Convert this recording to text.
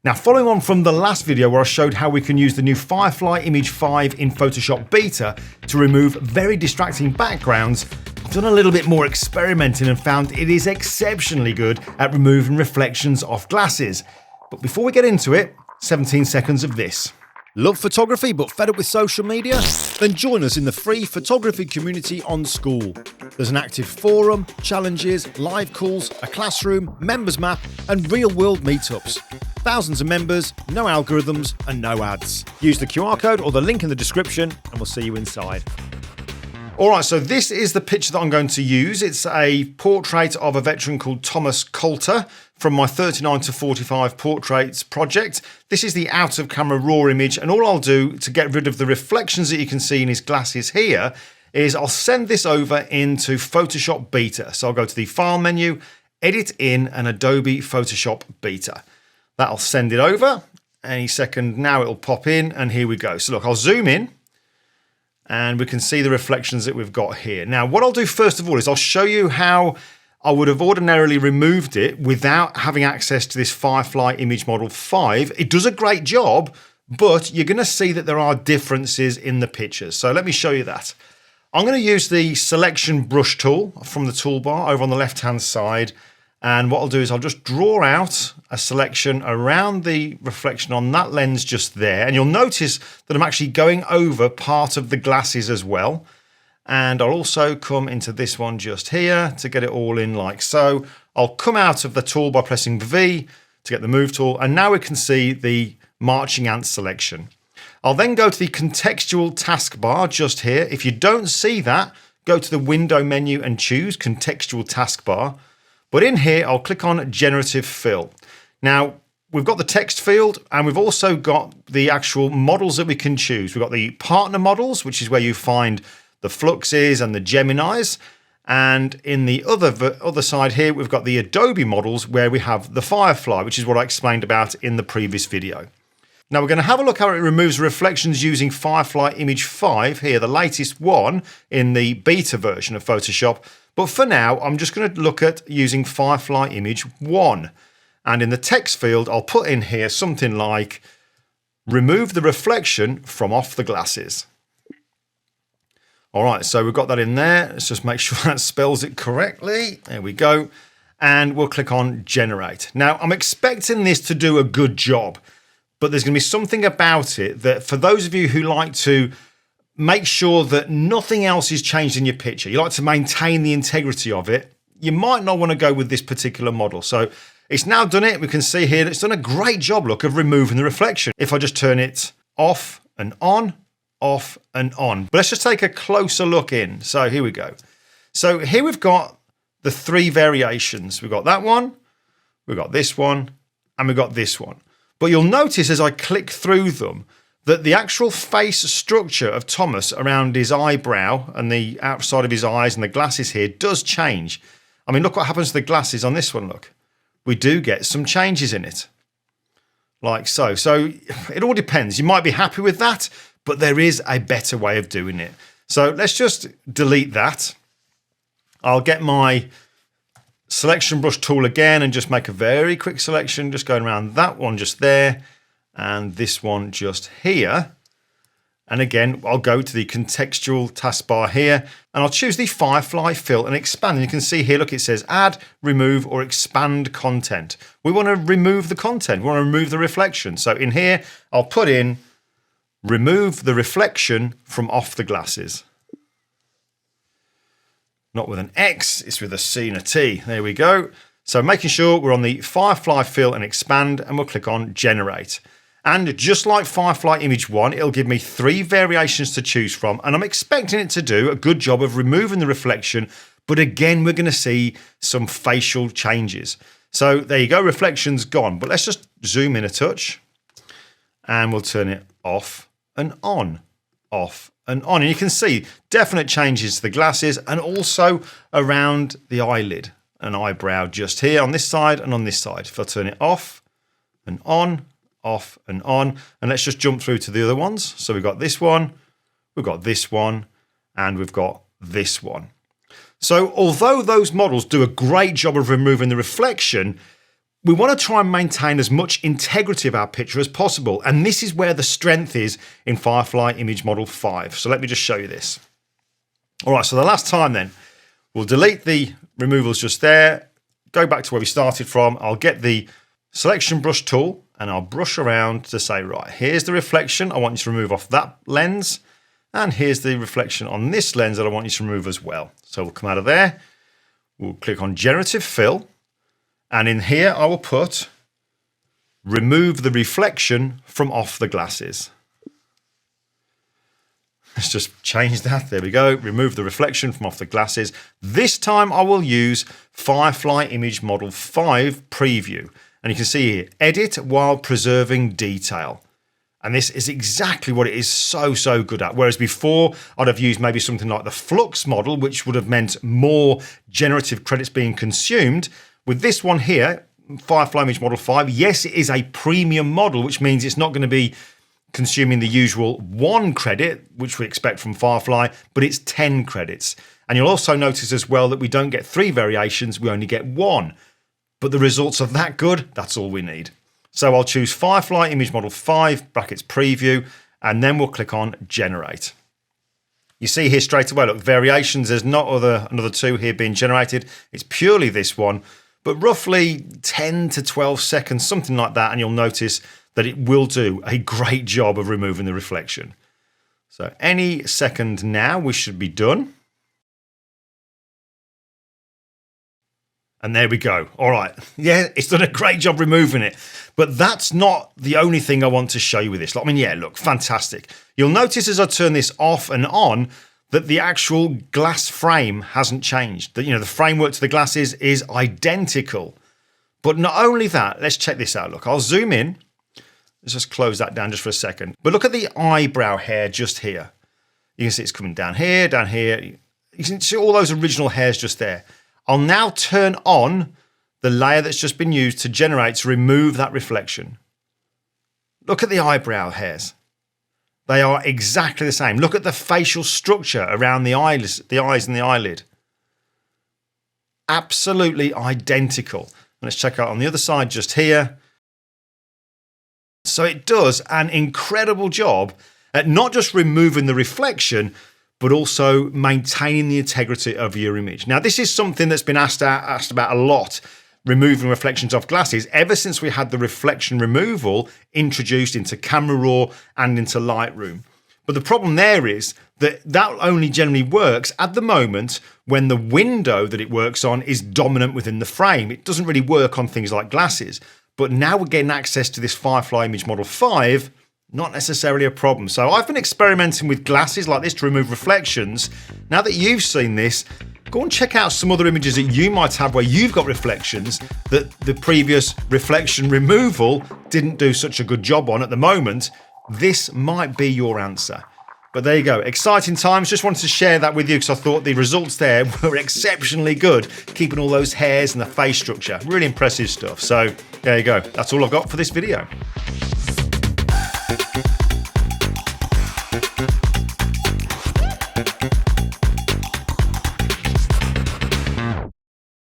Now, following on from the last video where I showed how we can use the new Firefly Image 5 in Photoshop Beta to remove very distracting backgrounds, I've done a little bit more experimenting and found it is exceptionally good at removing reflections off glasses. But before we get into it, 17 seconds of this. Love photography but fed up with social media? Then join us in the free photography community on School. There's an active forum, challenges, live calls, a classroom, members map and real-world meetups. Thousands of members, no algorithms and no ads. Use the QR code or the link in the description and we'll see you inside. Alright, so this is the picture that I'm going to use. It's a portrait of a veteran called Thomas Coulter from my 39 to 45 portraits project. This is the out of camera raw image, and all I'll do to get rid of the reflections that you can see in his glasses here is I'll send this over into Photoshop Beta. So I'll go to the File menu, Edit in, and Adobe Photoshop Beta. That'll send it over. Any second now it'll pop in, and here we go. So look, I'll zoom in. And we can see the reflections that we've got here. Now, what I'll do first of all is I'll show you how I would have ordinarily removed it without having access to this Firefly Image Model 5. It does a great job, but you're going to see that there are differences in the pictures. So let me show you that. I'm going to use the selection brush tool from the toolbar over on the left-hand side. And what I'll do is I'll just draw out a selection around the reflection on that lens just there. And you'll notice that I'm actually going over part of the glasses as well. And I'll also come into this one just here to get it all in like so. I'll come out of the tool by pressing V to get the move tool. And now we can see the marching ant selection. I'll then go to the contextual taskbar just here. If you don't see that, go to the window menu and choose contextual taskbar. But in here, I'll click on Generative Fill. Now, we've got the text field and we've also got the actual models that we can choose. We've got the partner models, which is where you find the Fluxes and the Geminis. And in the other side here, we've got the Adobe models where we have the Firefly, which is what I explained about in the previous video. Now, we're going to have a look how it removes reflections using Firefly Image 5 here, the latest one in the beta version of Photoshop. But for now, I'm just going to look at using Firefly Image 1. And in the text field, I'll put in here something like, remove the reflection from off the glasses. All right, so we've got that in there. Let's just make sure that spells it correctly. There we go. And we'll click on Generate. Now, I'm expecting this to do a good job, but there's going to be something about it that for those of you who like to make sure that nothing else is changed in your picture, you like to maintain the integrity of it, you might not want to go with this particular model. So it's now done it. We can see here that it's done a great job, look, of removing the reflection. If I just turn it off and on, off and on. But let's just take a closer look in. So here we go. So here we've got the three variations. We've got that one, we've got this one, and we've got this one. But you'll notice as I click through them, that the actual face structure of Thomas around his eyebrow and the outside of his eyes and the glasses here does change. I mean, look what happens to the glasses on this one, look. We do get some changes in it. Like so. So it all depends. You might be happy with that, but there is a better way of doing it. So let's just delete that. I'll get my selection brush tool again and just make a very quick selection, just going around that one just there. And this one just here. And again, I'll go to the contextual taskbar here and I'll choose the Firefly Fill and Expand. And you can see here, look, it says add, remove or expand content. We want to remove the content. We want to remove the reflection. So in here, I'll put in remove the reflection from off the glasses. Not with an X, it's with a C and a T. There we go. So making sure we're on the Firefly Fill and Expand and we'll click on Generate. And just like Firefly Image 1, it'll give me three variations to choose from. And I'm expecting it to do a good job of removing the reflection. But again, we're going to see some facial changes. So there you go, reflection's gone. But let's just zoom in a touch. And we'll turn it off and on, off and on. And you can see definite changes to the glasses and also around the eyelid and eyebrow just here on this side and on this side. If I turn it off and on, off and on, and let's just jump through to the other ones. So we've got this one, we've got this one, and we've got this one. So although those models do a great job of removing the reflection, We want to try and maintain as much integrity of our picture as possible, and this is where the strength is in Firefly Image Model 5. So let me just show you this. All right, so the last time then, we'll delete the removals just there, go back to where we started from. I'll get the selection brush tool and I'll brush around to say, right, here's the reflection I want you to remove off that lens, and here's the reflection on this lens that I want you to remove as well. So we'll come out of there, we'll click on Generative Fill, and in here I will put remove the reflection from off the glasses. Let's just change that. There we go. Remove the reflection from off the glasses. This time I will use Firefly Image Model 5 Preview. And you can see here, edit while preserving detail. And this is exactly what it is so good at. Whereas before I'd have used maybe something like the Flux model, which would have meant more generative credits being consumed. With this one here, Firefly Image Model 5, yes, it is a premium model, which means it's not going to be consuming the usual 1 credit, which we expect from Firefly, but it's 10 credits. And you'll also notice as well that we don't get 3 variations, we only get 1. But the results are that good, that's all we need. So I'll choose Firefly Image Model 5, brackets preview, and then we'll click on generate. You see here straight away, look, variations, there's not another 2 here being generated. It's purely this one. But roughly 10 to 12 seconds, something like that, and you'll notice that it will do a great job of removing the reflection. So any second now, we should be done. And there we go. All right. Yeah, it's done a great job removing it. But that's not the only thing I want to show you with this. I mean, yeah, look, fantastic. You'll notice as I turn this off and on, that the actual glass frame hasn't changed. That, you know, the framework to the glasses is identical. But not only that, let's check this out. Look, I'll zoom in. Let's just close that down just for a second. But look at the eyebrow hair just here. You can see it's coming down here, down here. You can see all those original hairs just there. I'll now turn on the layer that's just been used to generate, to remove that reflection. Look at the eyebrow hairs. They are exactly the same. Look at the facial structure around the eyes and the eyelid. Absolutely identical. Let's check out on the other side just here. So it does an incredible job at not just removing the reflection, but also maintaining the integrity of your image. Now, this is something that's been asked about a lot, removing reflections off glasses, ever since we had the reflection removal introduced into Camera Raw and into Lightroom. But the problem there is that only generally works at the moment when the window that it works on is dominant within the frame. It doesn't really work on things like glasses. But now we're getting access to this Firefly Image Model 5, not necessarily a problem. So I've been experimenting with glasses like this to remove reflections. Now that you've seen this, go and check out some other images that you might have where you've got reflections that the previous reflection removal didn't do such a good job on at the moment. This might be your answer. But there you go. Exciting times. Just wanted to share that with you because I thought the results there were exceptionally good, keeping all those hairs and the face structure. Really impressive stuff. So there you go. That's all I've got for this video.